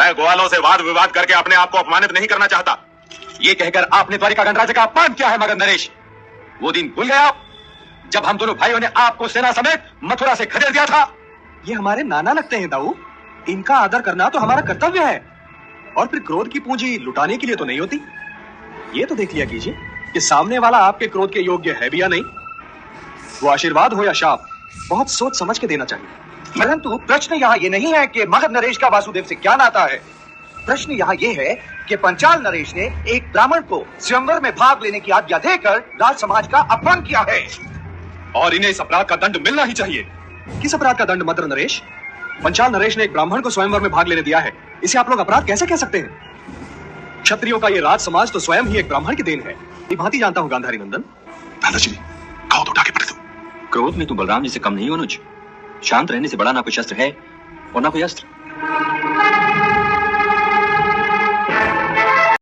मैं ग्वालों से वाद विवाद करके अपने आप को अपमानित नहीं करना चाहता। ये कहकर आपने द्वारिका गणराज्य का अपमान किया है मगध नरेश। वो दिन भूल गए आप जब हम दोनों भाइयों ने आपको सेना समेत मथुरा से खदेड़ दिया था। ये हमारे नाना लगते हैं दाऊ, इनका आदर करना तो हमारा कर्तव्य है। और फिर क्रोध की पूंजी लुटाने के लिए तो नहीं होती। ये तो देख लिया कीजिए कि सामने वाला आपके क्रोध के योग्य है भी या नहीं। वो आशीर्वाद हो या शाप, बहुत सोच समझ के देना चाहिए। परंतु प्रश्न यहाँ ये नहीं है कि मगध नरेश का वासुदेव से क्या नाता है। प्रश्न यहाँ ये है कि पंचाल नरेश ने एक ब्राह्मण को स्वयंवर में भाग लेने की आज्ञा देकर राज समाज का अपमान किया है और इन्हें इस अपराध का दंड मिलना ही चाहिए। किस अपराध का दंड मद्र नरेश? पंचाल नरेश ने एक ब्राह्मण को स्वयंवर में भाग लेने दिया है, इसे आप लोग अपराध कैसे कह सकते हैं? क्षत्रियों का ये राज समाज तो स्वयं ही एक ब्राह्मण की देन है। ये भांति जानता हूँ गांधारी नंदन। दादाजी कहो तो उठा के पड़े दो। क्रोध में तू बलराम जी से कम नहीं हो अनुज। शांत रहने से बड़ा ना कोई शस्त्र है और ना कोई अस्त्र।